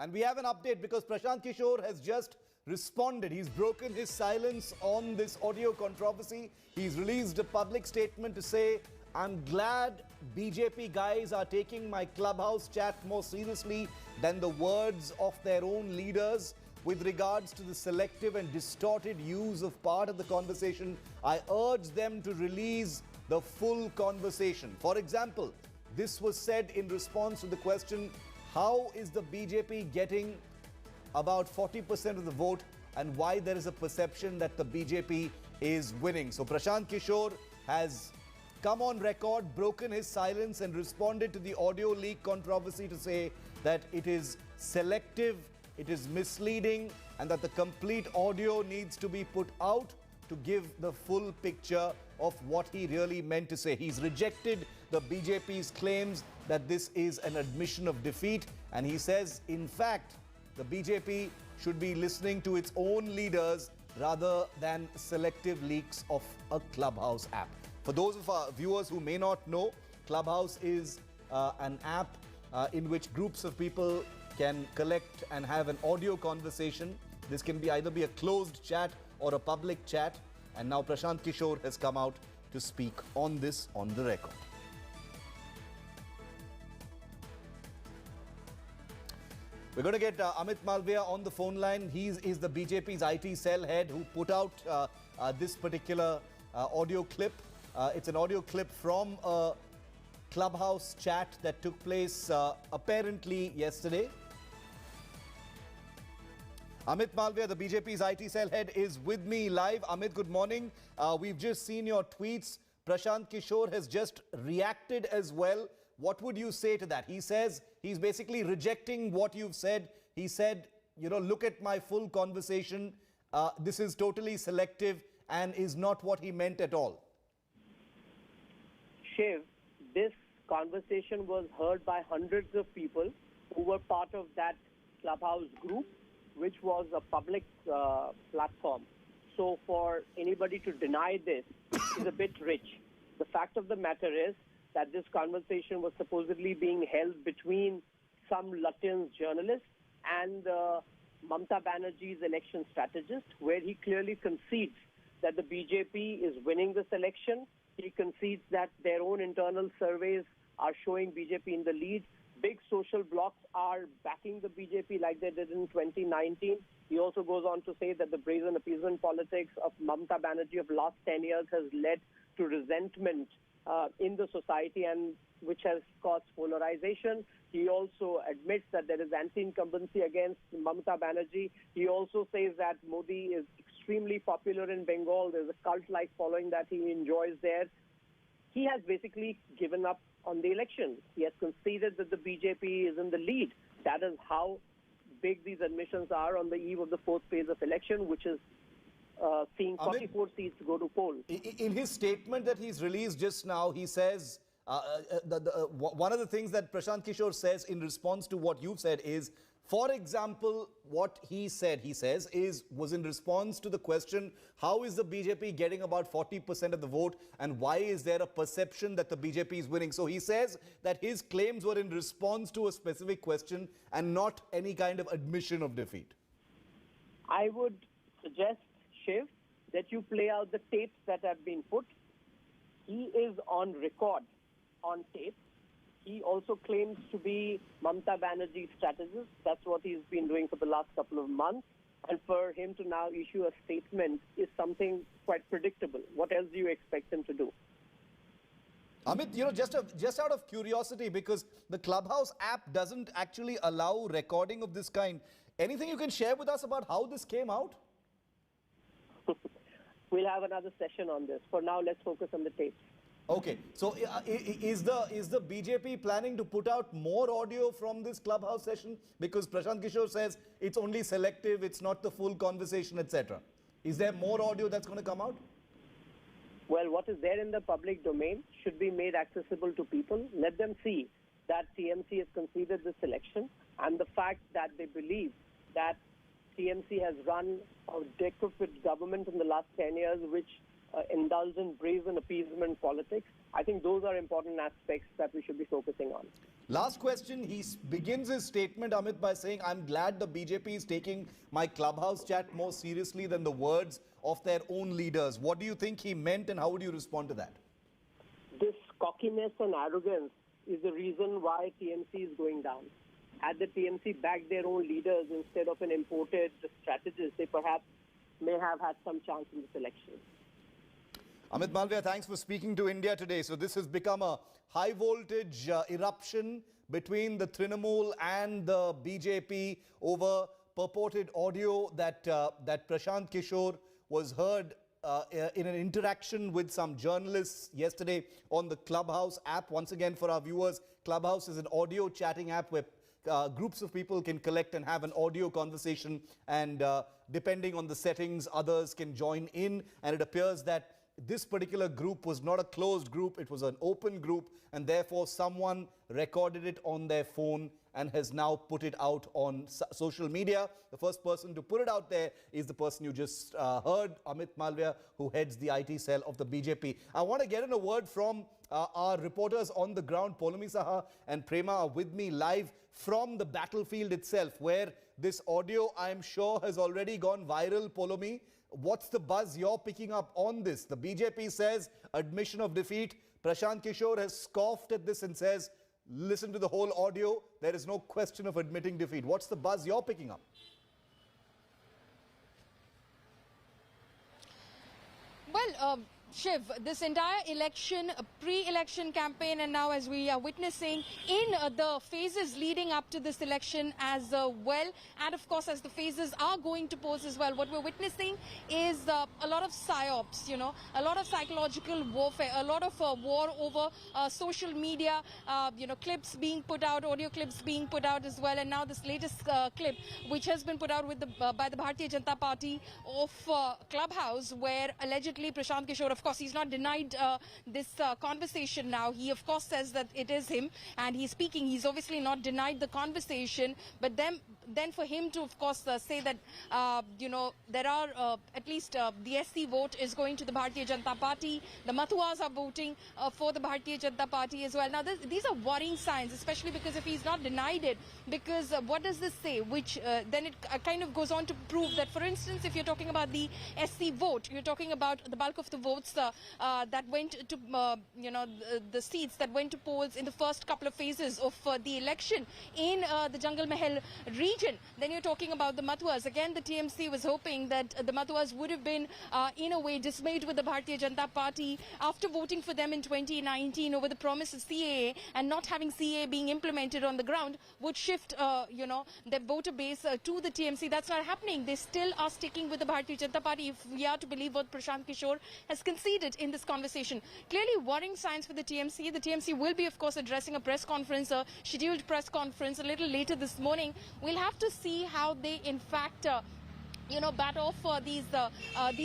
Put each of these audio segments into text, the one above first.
And we have an update because Prashant Kishore has just responded. He's broken his silence on this audio controversy. He's released a public statement to say, I'm glad BJP guys are taking my Clubhouse chat more seriously than the words of their own leaders. With regards to the selective and distorted use of part of the conversation, I urge them to release the full conversation. For example, this was said in response to the question, how is the BJP getting about 40% of the vote and why there is a perception that the BJP is winning? So Prashant Kishore has come on record, broken his silence and responded to the audio leak controversy to say that it is selective, it is misleading, and that the complete audio needs to be put out to give the full picture of what he really meant to say. He's rejected the BJP's claims that this is an admission of defeat, and he says, in fact, the BJP should be listening to its own leaders rather than selective leaks of a Clubhouse app. For those of our viewers who may not know, Clubhouse is an app in which groups of people can collect and have an audio conversation. This can be either be a closed chat or a public chat. And now Prashant Kishore has come out to speak on this on the record. We're going to get Amit Malviya on the phone line. He is the BJP's IT cell head who put out this particular audio clip. It's an audio clip from a Clubhouse chat that took place apparently yesterday. Amit Malviya, the BJP's IT cell head, is with me live. Amit, good morning. We've just seen your tweets. Prashant Kishore has just reacted as well. What would you say to that? He says he's basically rejecting what you've said. He said, you know, look at my full conversation. This is totally selective and is not what he meant at all. Shiv, this conversation was heard by hundreds of people who were part of that Clubhouse group, which was a public platform. So for anybody to deny this is a bit rich. The fact of the matter is that this conversation was supposedly being held between some Lutyens journalists and Mamata Banerjee's election strategist, where he clearly concedes that the BJP is winning this election. He concedes that their own internal surveys are showing BJP in the lead. Big social blocs are backing the BJP like they did in 2019. He also goes on to say that the brazen appeasement politics of Mamata Banerjee of last 10 years has led to resentment in the society and which has caused polarization. He also admits that there is anti-incumbency against Mamata Banerjee. He also says that Modi is extremely popular in Bengal. There's a cult-like following that he enjoys there. He has basically given up on the election. He has conceded that the BJP is in the lead. That is how big these admissions are on the eve of the fourth phase of election, which is seeing 44 seats go to poll. In his statement that he's released just now, he says, one of the things that Prashant Kishore says in response to what you've said is, for example, what he says was in response to the question, how is the BJP getting about 40% of the vote and why is there a perception that the BJP is winning? So he says that his claims were in response to a specific question and not any kind of admission of defeat. I would suggest, Shiv, that you play out the tapes that have been put. He is on record on tape. He also claims to be Mamata Banerjee's strategist. That's what he's been doing for the last couple of months. And for him to now issue a statement is something quite predictable. What else do you expect him to do? Amit, you know, just out of curiosity, because the Clubhouse app doesn't actually allow recording of this kind. Anything you can share with us about how this came out? We'll have another session on this. For now, let's focus on the tapes. Okay, so is the BJP planning to put out more audio from this Clubhouse session? Because Prashant Kishore says it's only selective, it's not the full conversation, etc. Is there more audio that's going to come out? Well, what is there in the public domain should be made accessible to people. Let them see that TMC has conceded this election and the fact that they believe that TMC has run a decrepit government in the last 10 years, which indulge in brazen appeasement politics. I think those are important aspects that we should be focusing on. Last question. He begins his statement, Amit, by saying, I'm glad the BJP is taking my Clubhouse chat more seriously than the words of their own leaders. What do you think he meant, and how would you respond to that? This cockiness and arrogance is the reason why TMC is going down. Had the TMC backed their own leaders instead of an imported strategist, they perhaps may have had some chance in this election. Amit Malviya, thanks for speaking to India today. So this has become a high voltage eruption between the Trinamool and the BJP over purported audio that Prashant Kishore was heard in an interaction with some journalists yesterday on the Clubhouse app. Once again, for our viewers, Clubhouse is an audio chatting app where groups of people can collect and have an audio conversation, and depending on the settings, others can join in. And it appears that this particular group was not a closed group, it was an open group, and therefore someone recorded it on their phone and has now put it out on social media. The first person to put it out there is the person you just heard, Amit Malviya, who heads the IT cell of the BJP. I want to get in a word from our reporters on the ground. Poulomi Saha and Prema are with me live from the battlefield itself, where this audio, I'm sure, has already gone viral. Poulomi, what's the buzz you're picking up on this? The BJP says admission of defeat. Prashant Kishore has scoffed at this and says, listen to the whole audio. There is no question of admitting defeat. What's the buzz you're picking up? Well, Shiv, this entire election, pre-election campaign, and now as we are witnessing in the phases leading up to this election as well, and of course as the phases are going to pose as well, what we're witnessing is a lot of psyops, a lot of psychological warfare, a lot of war over social media, clips being put out, audio clips being put out as well, and now this latest clip which has been put out with by the Bharatiya Janata Party of Clubhouse, where allegedly Prashant Kishore, of course, he's not denied this conversation now. He, of course, says that it is him and he's speaking. He's obviously not denied the conversation. But then for him to, of course, say that, there are at least the SC vote is going to the Bharatiya Janata Party. The Mathuas are voting for the Bharatiya Janata Party as well. Now, these are worrying signs, especially because if he's not denied it, because what does this say? Which then it kind of goes on to prove that, for instance, if you're talking about the SC vote, you're talking about the bulk of the votes that went to, the seats that went to polls in the first couple of phases of the election in the Jungle Mahal region. Then you're talking about the Mathuas. Again, the TMC was hoping that the Mathuas would have been, in a way, dismayed with the Bharatiya Janata Party after voting for them in 2019 over the promise of CAA, and not having CAA being implemented on the ground would shift, their voter base to the TMC. That's not happening. They still are sticking with the Bharatiya Janata Party, if we are to believe what Prashant Kishore has conceded in this conversation. Clearly worrying signs for the TMC. The TMC will be, of course, addressing a press conference, a scheduled press conference a little later this morning. We'll have to see how they, in fact, bat off these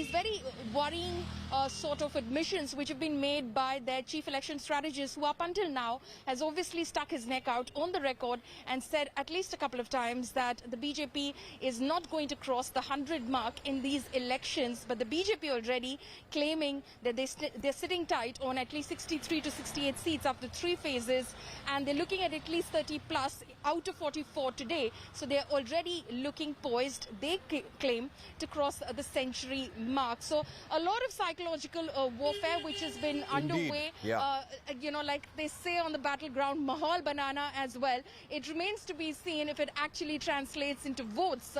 very worrying sort of admissions which have been made by their chief election strategist, who up until now has obviously stuck his neck out on the record and said at least a couple of times that the BJP is not going to cross the 100 mark in these elections. But the BJP already claiming that they're sitting tight on at least 63 to 68 seats after 3 phases, and they're looking at least 30 plus out of 44 today. So they're already looking poised, they claim, to cross the century mark. So a lot of psychological warfare which has been underway, like they say on the battleground, mahal banana as well. It remains to be seen if it actually translates into votes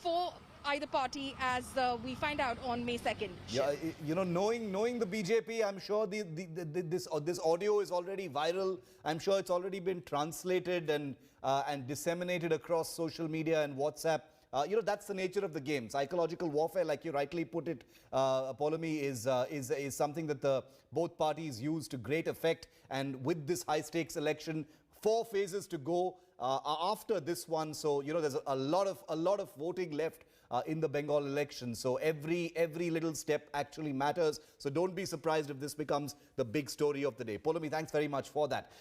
for either party, as we find out on May 2nd. Yeah, knowing the BJP, I'm sure this audio is already viral. I'm sure it's already been translated and disseminated across social media and WhatsApp. That's the nature of the game. Psychological warfare, like you rightly put it, Poulomi, is something that both parties use to great effect. And with this high-stakes election, 4 phases to go after this one. So there's a lot of voting left in the Bengal election. So every little step actually matters. So don't be surprised if this becomes the big story of the day. Poulomi, thanks very much for that.